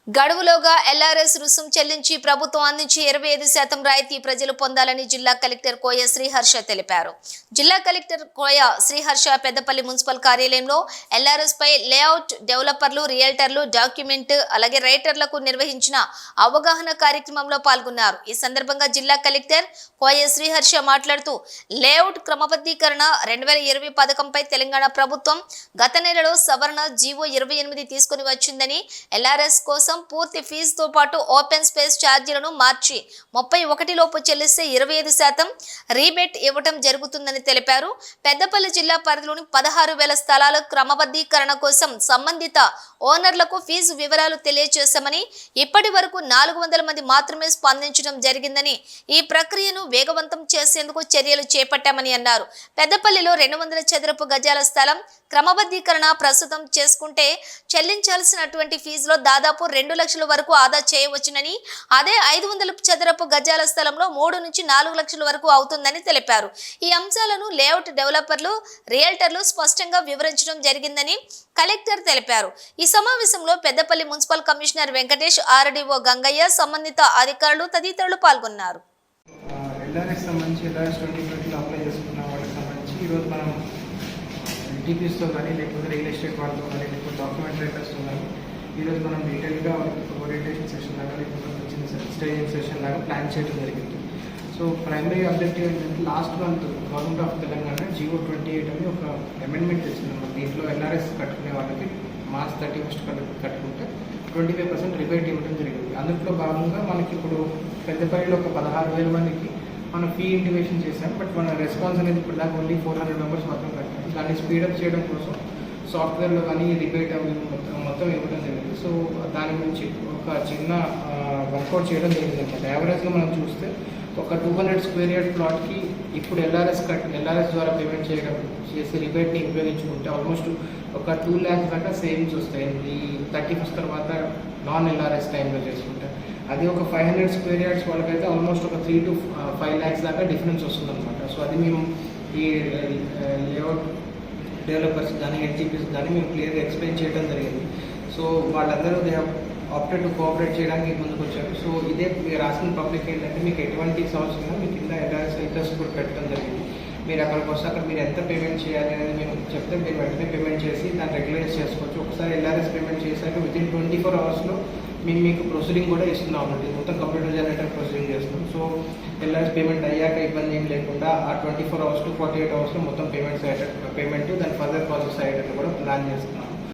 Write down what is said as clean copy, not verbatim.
గడువులోగా ఎల్ఆర్ఎస్ రుసుం చెల్లించి ప్రభుత్వం అందించి 25% రాయితీ ప్రజలు పొందాలని జిల్లా కలెక్టర్ కోయ శ్రీహర్ష తెలిపారు. జిల్లా కలెక్టర్ కోయ శ్రీహర్ష పెద్దపల్లి మున్సిపల్ కార్యాలయంలో ఎల్ఆర్ఎస్ పై లేఅవుట్ డెవలపర్లు, రియల్టర్లు, డాక్యుమెంట్ అలాగే రైటర్లకు నిర్వహించిన అవగాహన కార్యక్రమంలో పాల్గొన్నారు. ఈ సందర్భంగా జిల్లా కలెక్టర్ కోయ శ్రీహర్ష మాట్లాడుతూ లేఅవుట్ క్రమబద్ధీకరణ 2020 పథకంపై తెలంగాణ ప్రభుత్వం గత నెలలో సవరణ జీవో 28 తీసుకుని వచ్చిందని, ఎల్ఆర్ఎస్ కోసం పూర్తి ఫీజుతో పాటు ఓపెన్ స్పేస్ ఛార్జీలను మార్చి 31 లోపు చెల్లిస్తే 25% రీబేట్ ఇవ్వడం జరుగుతుందని తెలిపారు. పెద్దపల్లి జిల్లా పరిధిలోని 16,000 స్థలాల క్రమబద్ధీకరణ కోసం సంబంధిత ఓనర్లకు ఫీజు వివరాలు తెలియజేశామని, ఇప్పటి వరకు 400 మంది మాత్రమే స్పందించడం జరిగిందని, ఈ ప్రక్రియను వేగవంతం చేసేందుకు చర్యలు చేపట్టామని అన్నారు. పెద్దపల్లిలో 200 చదరపు గజాల స్థలం క్రమబద్ధీకరణ ప్రస్తుతం చేసుకుంటే చెల్లించాల్సినటువంటి ఫీజులో దాదాపు 2 లక్షల వరకు ఆదా చేయవచ్చునని, అదే 500 చదరపు గజాల స్థలంలో 3 నుంచి 4 లక్షల వరకు అవుతుందని తెలిపారు. ఈ అంశాలను లేఅవుట్ డెవలపర్లు, రియల్టర్లు స్పష్టంగా వివరించడం జరిగిందని కలెక్టర్ తెలిపారు. ఈ సమావేశంలో Peddapalli municipal commissioner Venkatesh, RDO Gangaiah, సంబంధిత అధికారులు తదితరులు పాల్గొన్నారు. టీపీస్తో కానీ లేకపోతే రియల్ ఎస్టేట్ వాళ్ళతో కానీ లేకపోతే డాక్యుమెంట్ రైటర్స్తో కానీ ఈరోజు మనం డీటెయిల్గా ఓరియంటేషన్ సెషన్ లాగా లేకపోతే చిన్న స్టేజింగ్ సెషన్ లాగా ప్లాన్ చేయడం జరిగింది. సో ప్రైమరీ ఆబ్జెక్టివ్ ఏంటంటే last month government of Telangana GO 28 అని ఒక అమెండ్మెంట్ ఇచ్చిందన్నమాట. దీంట్లో ఎల్ఆర్ఎస్ కట్టుకునే వాళ్ళకి మార్చ్ 31 కట్టుకుంటే 25% రిబేట్ ఇవ్వడం జరిగింది. అందులో భాగంగా మనకి ఇప్పుడు పెద్దపల్లిలో ఒక 16,000 మందికి మనం ఫీ ఇంటిమేషన్ చేశాం. బట్ మన రెస్పాన్స్ అనేది ఇప్పుడు దాకా ఓన్లీ 400 మెంబర్స్ మాత్రం కట్టాం. దాన్ని స్పీడప్ చేయడం కోసం సాఫ్ట్వేర్లో కానీ రిబేట్ మొత్తం ఇవ్వడం జరిగింది. సో దాని గురించి ఒక చిన్న వర్కౌట్ చేయడం జరిగింది అనమాట. యావరేజ్గా మనం చూస్తే ఒక 200 స్క్వేర్ యార్డ్ ప్లాట్కి ఇప్పుడు ఎల్ఆర్ఎస్ ద్వారా పేమెంట్ చేసి రిబేట్ని ఉపయోగించుకుంటే ఆల్మోస్ట్ ఒక 2 lakhs దాకా సేవింగ్స్ వస్తాయి ఈ 31st తర్వాత నాన్ ఎల్ఆర్ఎస్ టైంలో చేసుకుంటే. అది ఒక 500 స్క్వేర్ యార్డ్స్ వాళ్ళకైతే ఆల్మోస్ట్ ఒక 3 to 5 lakhs దాకా డిఫరెన్స్ వస్తుంది అనమాట. సో అది మేము ఈ లేఅవుట్ డెవలపర్స్ కానీ హెచ్జిపిస్ కానీ మేము క్లియర్గా ఎక్స్ప్లెయిన్ చేయడం జరిగింది. సో వాళ్ళందరూ దే ఆప్టెడ్ టు కోఆపరేట్ చేయడానికి ముందుకు వచ్చారు. సో ఇదే మీరు రాసిన పబ్లిక్ ఏంటంటే మీకు ఎటువంటి సమస్య మీ కింద ఎల్ఆర్ఎస్ ఇంట్రెస్ట్ కూడా పెట్టడం జరిగింది. మీరు అక్కడికి వస్తే అక్కడ మీరు ఎంత పేమెంట్ చేయాలి అనేది మేము చెప్తే మీరు వెంటనే పేమెంట్ చేసి దాన్ని రెగ్యులైజ్ చేసుకోవచ్చు. ఒకసారి ఎల్ఆర్ఎస్ పేమెంట్ చేశాక వితిన్ 24 hours మేము మీకు ప్రొసీడింగ్ కూడా ఇస్తున్నాం అండి. మొత్తం కంప్యూటర్ జనరేటర్ ప్రొసీడింగ్ చేస్తున్నాం. సో ఎల్ఆర్ఎస్ పేమెంట్ అయ్యాక ఇబ్బంది ఏం లేకుండా ఆ 24 hours to 48 hours మొత్తం పేమెంట్ దాని ఫర్దర్ ప్రాసెస్ అయ్యేటట్టు కూడా ప్లాన్ చేస్తున్నాం.